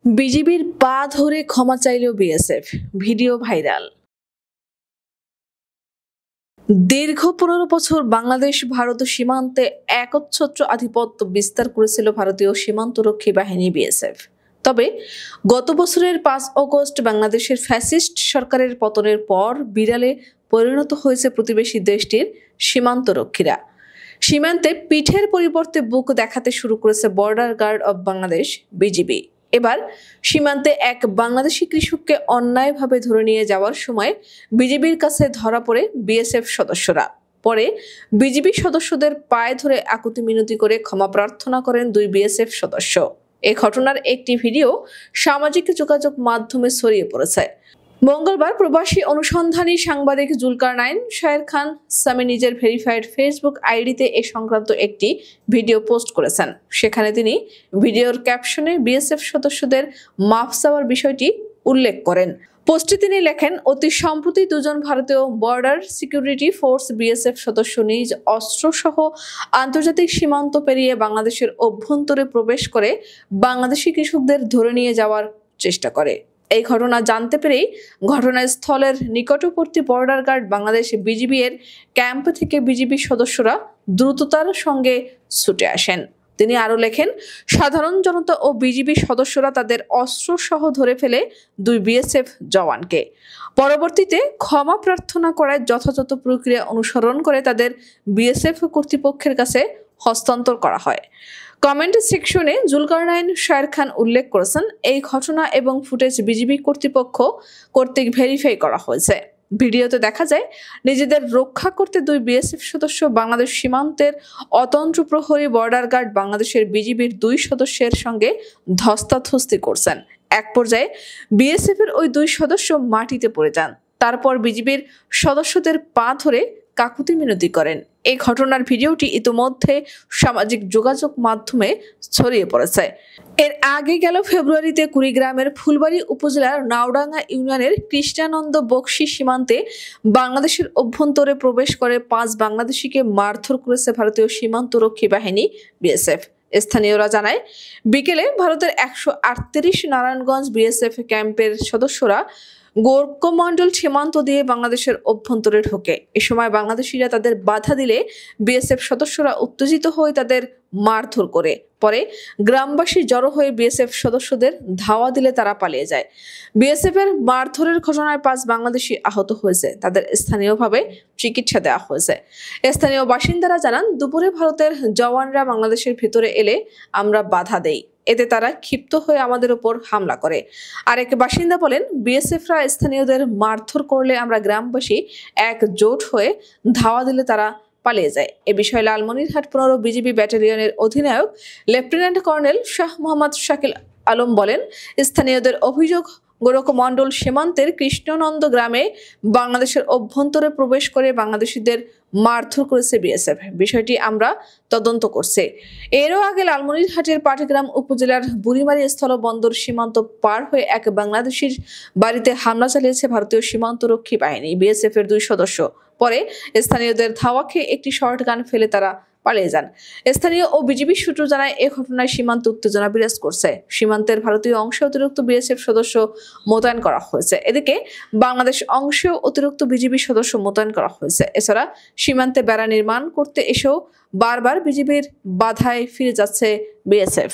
বিজিবির পা ধরে ক্ষমা চাইল বিএসএফ, ভিডিও ভাইরাল। দীর্ঘ ১৫ বছর বাংলাদেশ ভারত সীমান্তে একচ্ছত্র আধিপত্য বিস্তার করেছিল ভারতীয় সীমান্তরক্ষী বাহিনী বিএসএফ। তবে গত বছরের ৫ অগস্ট বাংলাদেশের ফ্যাসিস্ট সরকারের পতনের পর বিড়ালে পরিণত হয়েছে প্রতিবেশী দেশটির সীমান্তরক্ষীরা। সীমান্তে পিঠের পরিবর্তে বুক দেখাতে শুরু করেছে Border Guard of Bangladesh BGB. এবার সীমান্তে এক বাংলাদেশি কৃষককে অন্যায়ভাবে ধরে নিয়ে যাওয়ার সময় বিজিবির কাছে ধরা পড়ে বিএসএফ সদস্যরা। পরে বিজিবি সদস্যদের পায়ে ধরে আকুতি মিনতি করে ক্ষমা প্রার্থনা করেন দুই বিএসএফ সদস্য। এই ঘটনার একটি ভিডিও সামাজিক যোগাযোগ মাধ্যমে ছড়িয়ে পড়েছে। মঙ্গলবার প্রবাসী অনুসন্ধানী সাংবাদিক জুলকারনাইন শায়ের খান সামি নিজের ভেরিফাইড ফেসবুক আইডিতে এ সংক্রান্ত একটি ভিডিও পোস্ট করেছেন। সেখানে তিনি ভিডিওর ক্যাপশনে বিএসএফ সদস্যদের মাফ চাওয়ার বিষয়টি উল্লেখ করেন। পোস্টে তিনি লেখেন, অতি সম্প্রতি দুজন ভারতীয় বর্ডার সিকিউরিটি ফোর্স বিএসএফ সদস্য নিজ অস্ত্রসহ আন্তর্জাতিক সীমান্ত পেরিয়ে বাংলাদেশের অভ্যন্তরে প্রবেশ করে বাংলাদেশি কৃষকদের ধরে নিয়ে যাওয়ার চেষ্টা করে। এই ঘটনা জানতে পেরেই ঘটনাস্থলের নিকটবর্তী বর্ডার গার্ড বাংলাদেশ বিজিবি এর ক্যাম্প থেকে বিজিবি সদস্যরা দ্রুততার সঙ্গে ছুটে আসেন। তিনি আরো লেখেন, সাধারণ জনতা ও বিজিবি সদস্যরা তাদের অস্ত্র সহ ধরে ফেলে দুই বিএসএফ জওয়ানকে। পরবর্তীতে ক্ষমা প্রার্থনা করায় যথাযথ প্রক্রিয়া অনুসরণ করে তাদের বিএসএফ কর্তৃপক্ষের কাছে হস্তান্তর করা হয়। কমেন্ট সেকশনে জুলকারনাইন শায়ের খান উল্লেখ করেছেন, এই ঘটনা এবং ফুটেজ বিজিবি কর্তৃপক্ষ কর্তৃক ভেরিফাই করা হয়েছে। ভিডিওতে দেখা যায় নিজেদের রক্ষা করতে দুই বিএসএফ সদস্য বাংলাদেশ সীমান্তের অতন্ত্র প্রহরী বর্ডার গার্ড বাংলাদেশের বিজিবির দুই সদস্যের সঙ্গে ধস্তাধস্তি করছেন। এক পর্যায়ে বিএসএফ এর ওই দুই সদস্য মাটিতে পড়ে যান। তারপর বিজিবির সদস্যদের পা ধরে কাকুতি মিনতি করেন। এই ঘটনার ভিডিওটি ইতিমধ্যে সামাজিক যোগাযোগ মাধ্যমে ছড়িয়ে পড়েছে। এর আগে গেল ফেব্রুয়ারিতে কুড়িগ্রামের ফুলবাড়ী উপজেলার নাওডাঙ্গা ইউনিয়নের কৃষ্ণানন্দ বক্সি সীমান্তে বাংলাদেশের অভ্যন্তরে প্রবেশ করে ৫ বাংলাদেশিকে মারধর করেছে ভারতীয় সীমান্তরক্ষী বাহিনী বিএসএফ। স্থানীয়রা জানায়, বিকেলে ভারতের ১৩৮ নারায়ণগঞ্জ বিএসএফ ক্যাম্পের সদস্যরা গোরকমন্ডল সীমান্ত দিয়ে বাংলাদেশের অভ্যন্তরে ঢোকে। এ সময় বাংলাদেশিরা তাদের বাধা দিলে বিএসএফ সদস্যরা উত্তেজিত হয়ে তাদের মারধর করে। পরে গ্রামবাসী জড়ো হয়ে বিএসএফ সদস্যদের ধাওয়া দিলে তারা পালিয়ে যায়। বিএসএফ এর মারধরের ঘটনায় ৫ বাংলাদেশি আহত হয়েছে, তাদের স্থানীয়ভাবে চিকিৎসা দেওয়া হয়েছে। স্থানীয় বাসিন্দারা জানান, দুপুরে ভারতের জওয়ানরা বাংলাদেশের ভিতরে এলে আমরা বাধা দেই, এতে তারা ক্ষিপ্ত হয়ে আমাদের উপর হামলা করে। আরেক বাসিন্দা বলেন, বিএসএফরা স্থানীয়দের মারধর করলে আমরা গ্রামবাসী একজোট হয়ে ধাওয়া দিলে তারা পালিয়ে যায়। এ বিষয়ে লালমনিরহাট ১৫ বিজিবি ব্যাটালিয়নের অধিনায়ক লেফটেন্যান্ট কর্নেল শাহ মোহাম্মদ শাকিল আলম বলেন, স্থানীয়দের অভিযোগ গোরকমন্ডল সীমান্তের কৃষ্ণনন্দ গ্রামে বাংলাদেশের অভ্যন্তরে প্রবেশ করে বাংলাদেশিদের মারধর করেছে বিএসএফ। বিষয়টি আমরা তদন্ত করছি। এরও আগে লালমনিরহাটের পাটগ্রাম উপজেলার বুড়িমারি স্থলবন্দর সীমান্ত পার হয়ে এক বাংলাদেশির বাড়িতে হামলা চালিয়েছে ভারতীয় সীমান্তরক্ষী বাহিনী বিএসএফ এর দুই সদস্য। পরে স্থানীয়দের ধাওয়া খেয়ে একটি শর্ট গান ফেলে তারা পালিয়ে যান। স্থানীয় ও বিজিবি সূত্র জানায়, এ ঘটনায় সীমান্তে উত্তেজনা বিরাজ করছে। সীমান্তের ভারতীয় অংশে অতিরিক্ত বিএসএফ সদস্য মোতায়েন করা হয়েছে। এদিকে বাংলাদেশ অংশেও অতিরিক্ত বিজিবি সদস্য মোতায়েন করা হয়েছে। এছাড়া সীমান্তে বেড়া নির্মাণ করতে এসেও বারবার বিজিবির বাধায় ফিরে যাচ্ছে বিএসএফ।